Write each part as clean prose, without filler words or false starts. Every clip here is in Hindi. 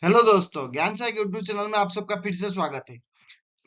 हेलो दोस्तों, ज्ञान सागर यूट्यूब चैनल में आप सबका फिर से स्वागत है।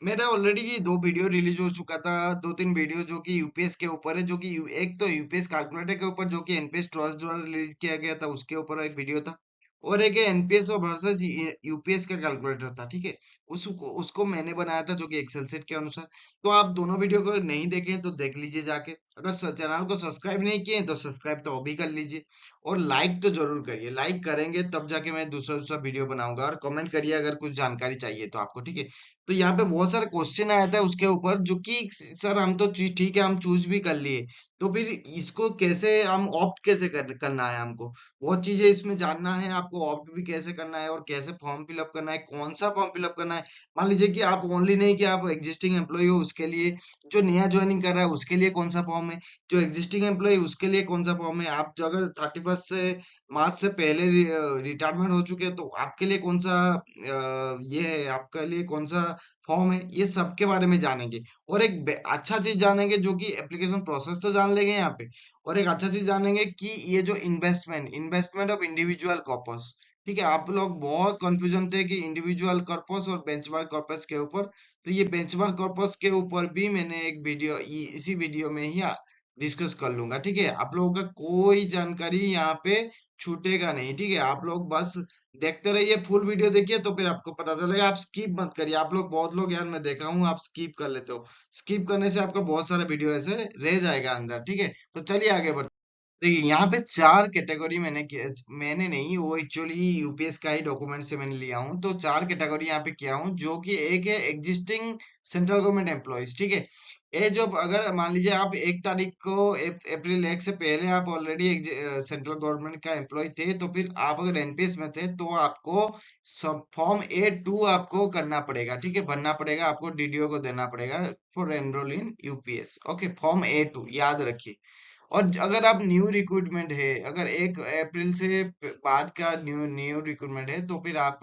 मेरा ऑलरेडी दो वीडियो रिलीज हो चुका था, दो तीन वीडियो जो कि यूपीएस के ऊपर है, जो कि एक तो यूपीएस कैलकुलेटर के ऊपर जो कि एनपीएस ट्रस्ट द्वारा रिलीज किया गया था उसके ऊपर एक वीडियो था, और एक एनपीएस और वर्सेस यूपीएस का कैलकुलेटर था। ठीक है, उसको उसको मैंने बनाया था जो कि एक्सेल सेट के अनुसार। तो आप दोनों वीडियो को नहीं देखे तो देख लीजिए जाके। अगर चैनल को सब्सक्राइब नहीं किए तो सब्सक्राइब तो अभी कर लीजिए, और लाइक तो जरूर करिए। लाइक करेंगे तब जाके मैं दूसरा दूसरा वीडियो बनाऊंगा, और कमेंट करिए अगर कुछ जानकारी चाहिए तो आपको। ठीक है, तो यहाँ पे बहुत सारे क्वेश्चन आया था उसके ऊपर, जो कि सर हम तो ठीक है, हम चूज भी कर लिए, तो फिर इसको कैसे हम ऑप्ट कैसे करना है हमको। बहुत चीजें इसमें जानना है आपको, ऑप्ट भी कैसे करना है और कैसे फॉर्म फिलअप करना है, कौन सा फॉर्म फिलअप करना है। मान लीजिए कि आप ओनली नहीं कि आप एग्जिस्टिंग एम्प्लॉय हो उसके लिए, जो नया ज्वाइनिंग कर रहा है उसके लिए कौन सा फॉर्म है, जो एग्जिस्टिंग एम्प्लॉय उसके लिए कौन सा फॉर्म है, आप जो अगर 31 से मार्च से पहले रिटायरमेंट हो चुके हैं तो आपके लिए कौन सा ये है, आपके लिए कौन सा फॉर्म है, ये सब के बारे में जानेंगे। और एक अच्छा चीज जानेंगे, जो कि एप्लीकेशन प्रोसेस तो जान लेंगे यहाँ पे, और एक अच्छा चीज जानेंगे कि ये जो investment investment of individual corpus. ठीक है, आप लोग बहुत कंफ्यूजन थे कि इंडिविजुअल कॉर्पस और बेंचमार्क कॉर्पस के ऊपर, तो ये बेंचमार्क कॉर्पस के ऊपर भी मैंने एक वीडियो इसी वीडियो में ही डिस्कस कर लूंगा। ठीक है, आप लोगों का कोई जानकारी यहाँ पे छूटेगा नहीं। ठीक है, आप लोग बस देखते रहिए, फुल वीडियो देखिए तो फिर आपको पता चलेगा। आप स्किप मत करिए। आप लोग बहुत लोग यार मैं देखा हूँ आप स्किप कर लेते हो। स्किप करने से आपका बहुत सारा वीडियो ऐसे रह जाएगा अंदर। ठीक है, तो चलिए आगे बढ़ते। देखिए यहाँ पे चार कैटेगरी मैंने नहीं, वो एक्चुअली यूपीएस का ही डॉक्यूमेंट से मैंने लिया हूँ। तो चार कैटेगरी यहाँ पे किया हूँ, जो कि एक है एग्जिस्टिंग सेंट्रल गवर्नमेंट एम्प्लॉयज। ठीक है, ये जो अगर मान लीजिए आप 1 तारीख को अप्रैल 1 से पहले आप ऑलरेडी सेंट्रल गवर्नमेंट का एम्प्लॉय थे, तो फिर आप अगर एनपीएस में थे तो आपको सब फॉर्म A2 आपको करना पड़ेगा। ठीक है, भरना पड़ेगा, आपको डीडीओ को देना पड़ेगा for enrol in UPS. Okay, form A2 याद रखिए। और अगर आप न्यू रिक्रूटमेंट है, अगर 1 अप्रैल से बाद का न्यू न्यू रिक्रूटमेंट है, तो फिर आप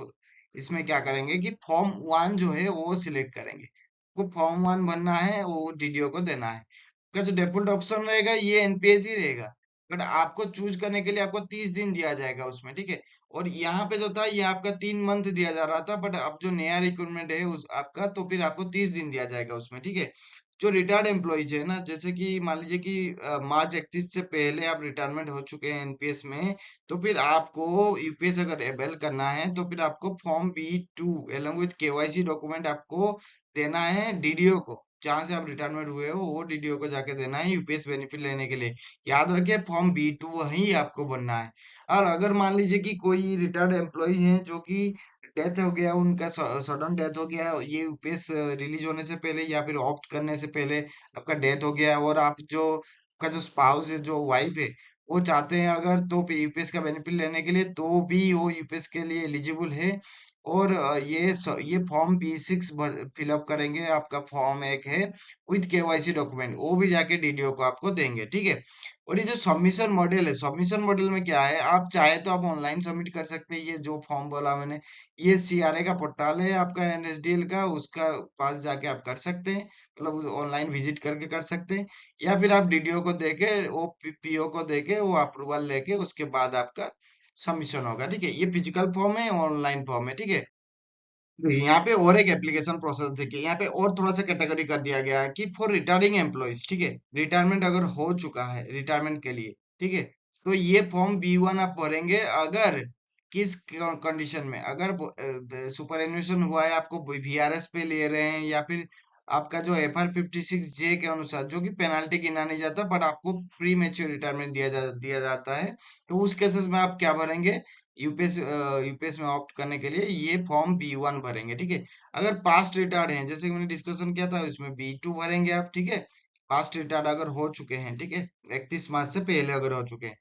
इसमें क्या करेंगे कि फॉर्म 1 जो है वो सिलेक्ट करेंगे। को फॉर्म 1 भरना है, वो डीडीओ को देना है। का जो डिफॉल्ट ऑप्शन रहेगा ये एनपीएस ही रहेगा, बट आपको चूज करने के लिए आपको 30 दिन दिया जाएगा उसमें। ठीक है, और यहाँ पे जो था ये आपका 3 मंथ दिया जा रहा था, बट अब जो नया रिक्रूटमेंट है उस आपका, तो फिर आपको 30 दिन दिया जाएगा उसमें। ठीक है, जो रिटायर्ड एम्प्लॉइज है ना, जैसे कि मान लीजिए कि मार्च 31 से पहले आप रिटायरमेंट हो चुके हैं एनपीएस में, तो फिर आपको यूपीएस अगर अवेल करना है तो फिर आपको form B2 along with KYC document आपको देना है डीडीओ को। जहां से आप रिटायरमेंट हुए हो वो डीडीओ को जाके देना है यूपीएस बेनिफिट लेने के लिए। याद रखिए फॉर्म B2 ही आपको बनना है। और अगर मान लीजिए कि कोई रिटायर्ड एम्प्लॉय है जो कि डेथ हो गया, उनका सडन डेथ हो गया ये यूपीएस रिलीज होने से पहले या फिर ऑप्ट करने से पहले आपका डेथ हो गया, और आप जो आपका जो स्पाउस है, जो वाइफ है, वो चाहते हैं अगर तो यूपीएस का बेनिफिट लेने के लिए, तो भी वो यूपीएस के लिए एलिजिबल है। और ये फॉर्म B6 फिलअप करेंगे। आपका फॉर्म 1 है विथ केवाईसी डॉक्यूमेंट, वो भी जाके डीडीओ को आपको देंगे। ठीक है, और ये जो सबमिशन मॉडल है, सबमिशन मॉडल में क्या है, आप चाहे तो आप ऑनलाइन सबमिट कर सकते हैं। ये जो फॉर्म बोला मैंने, ये सीआरए का पोर्टल है आपका एनएसडीएल का, उसका पास जाके आप कर सकते हैं, मतलब ऑनलाइन विजिट करके कर सकते हैं। या फिर आप डीडीओ को देके, वो पीओ को देके वो अप्रूवल लेके उसके बाद आपका सबमिशन होगा। ठीक है, ये फिजिकल फॉर्म है, ऑनलाइन फॉर्म है। ठीक है, देखिए यहाँ पे और एक एप्लीकेशन प्रोसेस देखिए, यहाँ पे और थोड़ा सा कैटेगरी कर दिया गया है कि फॉर रिटायरिंग एम्प्लॉयज। ठीक है, रिटायरमेंट अगर हो चुका है रिटायरमेंट के लिए, ठीक है, तो ये फॉर्म B1 आप भरेंगे। अगर किस कंडीशन में, अगर सुपर एन्युएशन हुआ है, आपको वीआरएस पे ले रहे हैं, या फिर आपका जो FR56J के अनुसार, जो कि पेनाल्टी गिना नहीं जाता बट आपको प्री मेच्योर रिटायरमेंट दिया जाता है, तो उस केसेस में आप क्या भरेंगे, यूपीएस में ऑप्ट करने के लिए ये फॉर्म B1 भरेंगे। ठीक है, अगर पास्ट रिटायर्ड हैं, जैसे कि मैंने डिस्कशन किया था, इसमें B2 भरेंगे आप। ठीक है, पास्ट रिटायर्ड अगर हो चुके हैं, ठीक है, 31 मार्च से पहले अगर हो चुके हैं।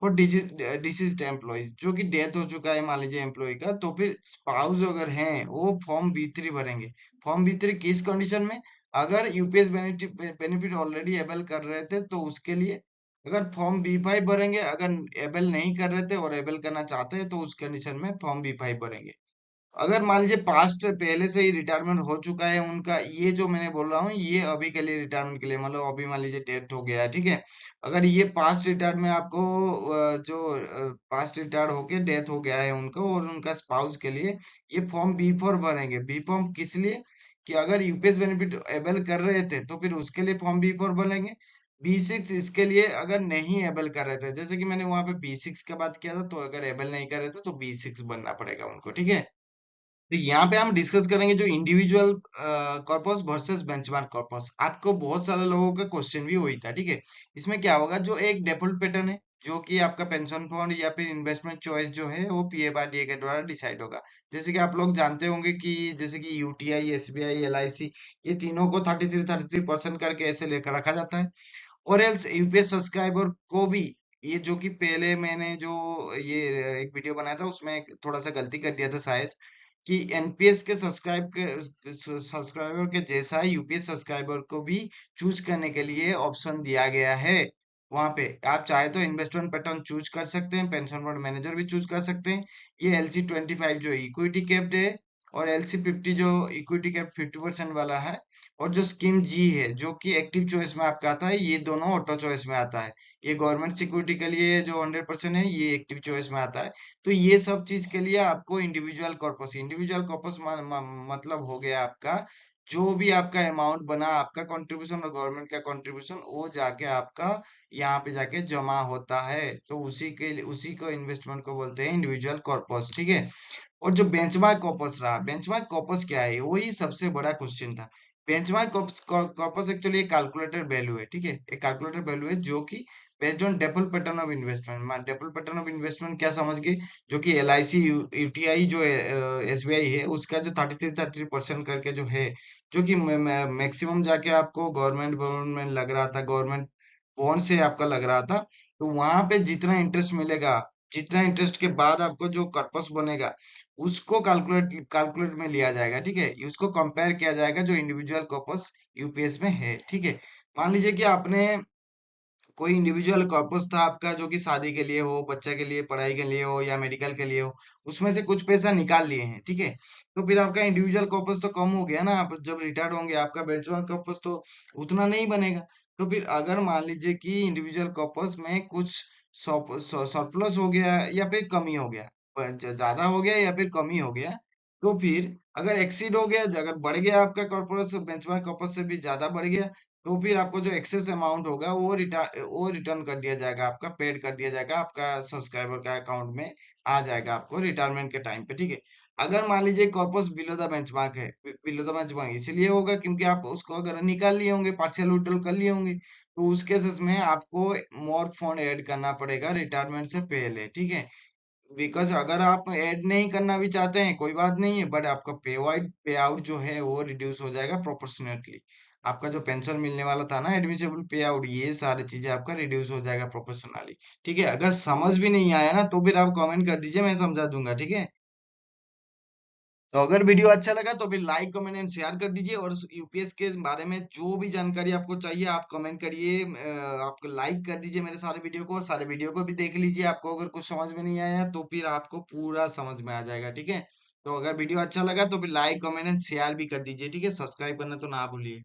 और डिसीज्ड एम्प्लॉयज, जो कि डेथ हो चुका है मान लीजिए एम्प्लॉय का, तो फिर स्पाउस अगर हैं वो फॉर्म B3 भरेंगे। फॉर्म B3 किस कंडीशन में, अगर यूपीएस बेनिफिट ऑलरेडी एबल कर रहे थे तो उसके लिए। अगर फॉर्म B5 भरेंगे, अगर एबल नहीं कर रहे थे और एबल करना चाहते हैं तो उस कंडीशन में फॉर्म B5 भरेंगे। अगर मान लीजिए पास्ट पहले से ही रिटायरमेंट हो चुका है उनका, ये जो मैंने बोल रहा हूँ ये अभी के लिए रिटायरमेंट के लिए, मतलब अभी मान लीजिए डेथ हो गया है। ठीक है, अगर ये पास्ट रिटायर्ड में आपको जो पास्ट रिटायर्ड होके डेथ हो गया है उनको और उनका स्पाउस के लिए ये फॉर्म बी4 भरेंगे। बी फॉर्म किस लिए? कि अगर यूपीएस बेनिफिट एबल कर रहे थे तो फिर उसके लिए फॉर्म बी4 भरेंगे। बी6 इसके लिए अगर नहीं एबल कर रहे थे, जैसे कि मैंने वहां पे बी6 का बात किया था, तो अगर एबल नहीं कर रहे थे तो बी6 बनना पड़ेगा उनको, ठीक है। तो यहाँ पे हम डिस्कस करेंगे जो individual corpus versus benchmark corpus. आपको बहुत सारे लोगों का क्वेश्चन भी हुई था, ठीक है। इसमें क्या होगा, जो एक डिफॉल्ट पैटर्न है, जो कि आपका पेंशन फंड या फिर इन्वेस्टमेंट चॉइस जो है वो पीए बाय डीए के द्वारा डिसाइड होगा। जैसे कि आप लोग जानते होंगे कि जैसे कि यूटीआई, एसबीआई, एलआईसी, ये तीनों को 33% करके ऐसे लेकर रखा जाता है। और एल्स यूपीएस सब्सक्राइबर को भी, ये जो कि पहले मैंने जो ये एक वीडियो बनाया था उसमें थोड़ा सा गलती कर दिया था शायद, कि एनपीएस के सब्सक्राइबर के जैसा यूपीएस सब्सक्राइबर को भी चूज करने के लिए ऑप्शन दिया गया है। वहां पे आप चाहे तो इन्वेस्टमेंट पैटर्न चूज कर सकते हैं, पेंशन फंड मैनेजर भी चूज कर सकते हैं। ये LC25 जो इक्विटी कैप्ड है, और LC50 जो इक्विटी कैप 50% वाला है, और जो स्कीम जी है जो कि एक्टिव चॉइस में आपका आता है, ये दोनों ऑटो चॉइस में आता है। ये गवर्नमेंट सिक्योरिटी के लिए जो 100% है, ये एक्टिव चॉइस में आता है। तो ये सब चीज के लिए आपको इंडिविजुअल कॉर्पस मतलब हो गया आपका, जो भी आपका अमाउंट बना, आपका कंट्रीब्यूशन और गवर्नमेंट का कंट्रीब्यूशन, वो जाके आपका यहाँ पे जाके जमा होता है। तो उसी को इन्वेस्टमेंट को बोलते हैं इंडिविजुअल कॉर्पस, ठीक है। और जो बेंचमार्क कॉर्पस रहा, बेंचमार्क कॉर्पस क्या है, वही सबसे बड़ा क्वेश्चन था। बेंचमार्क कॉर्पस एक्चुअली एक कैलकुलेटेड वैल्यू है, ठीक है। एक कैलकुलेटेड वैल्यू है जो कि based on default pattern of investment. Default pattern of investment क्या समझ गए? जो कि एलआईसी, यूटीआई, जो एसबीआई है, उसका जो 33% करके जो है, जो कि मैक्सिमम जाके आपको गवर्नमेंट गवर्नमेंट लग रहा था, गवर्नमेंट बॉन्ड से आपका लग रहा था। तो वहां पे जितना इंटरेस्ट मिलेगा, जितना इंटरेस्ट के बाद आपको जो कॉर्पस बनेगा, उसको कैलकुलेट में लिया जाएगा, ठीक है। उसको कंपेयर किया जाएगा जो इंडिविजुअल कॉर्पस यूपीएस में है, ठीक है। मान लीजिए कि आपने कोई इंडिविजुअल कॉर्पस था आपका, जो कि शादी के लिए हो, बच्चे के लिए, पढ़ाई के लिए हो, या मेडिकल के लिए हो, उसमें से कुछ पैसा निकाल लिए हैं, ठीक है। तो फिर आपका इंडिविजुअल कॉर्पस तो कम हो गया ना, आप जब रिटायर्ड होंगे आपका बेंचमार्क कॉर्पस तो उतना नहीं बनेगा। तो फिर अगर मान लीजिए कि इंडिविजुअल कॉर्पस में कुछ सरप्लस हो गया या फिर कमी हो गया, ज्यादा हो गया या फिर कमी हो गया, तो फिर अगर एक्सीड हो गया, अगर बढ़ गया आपका कॉर्पोरेट बेंचमार्क कॉर्पस से भी ज्यादा बढ़ गया, तो फिर आपको जो एक्सेस अमाउंट होगा वो रिटर्न कर दिया जाएगा, आपका पेड कर दिया जाएगा, आपका सब्सक्राइबर का अकाउंट में आ जाएगा आपको रिटायरमेंट के टाइम पे, ठीक है। अगर मान लीजिए कॉर्पस बिलो द बेंचमार्क है, बिलो द बेंचमार्क इसलिए होगा क्योंकि आप उसको अगर निकाल लिए होंगे, पार्शियल विड्रॉल कर लिए होंगे, तो उस केसेस में आपको मोर फंड ऐड करना पड़ेगा रिटायरमेंट से पहले, ठीक है। बिकॉज अगर आप ऐड नहीं करना भी चाहते हैं कोई बात नहीं है, बट आपका पे आउट जो है वो रिड्यूस हो जाएगा प्रोपोर्शनेटली। आपका जो पेंशन मिलने वाला था ना, एडमिसिबल पे आउट, ये सारी चीजें आपका रिड्यूस हो जाएगा प्रोपोर्शनली, ठीक है। अगर समझ भी नहीं आया ना तो फिर आप कमेंट कर दीजिए, मैं समझा दूंगा, ठीक है। तो अगर वीडियो अच्छा लगा तो फिर लाइक, कमेंट एंड शेयर कर दीजिए, और यूपीएस के बारे में जो भी जानकारी आपको चाहिए आप कमेंट करिए, आपको लाइक कर दीजिए मेरे सारे वीडियो को भी देख लीजिए। आपको अगर कुछ समझ में नहीं आया तो फिर आपको पूरा समझ में आ जाएगा, ठीक है। तो अगर वीडियो अच्छा लगा तो फिर लाइक, कमेंट एंड शेयर भी कर दीजिए, ठीक है। सब्सक्राइब करना तो ना भूलिए।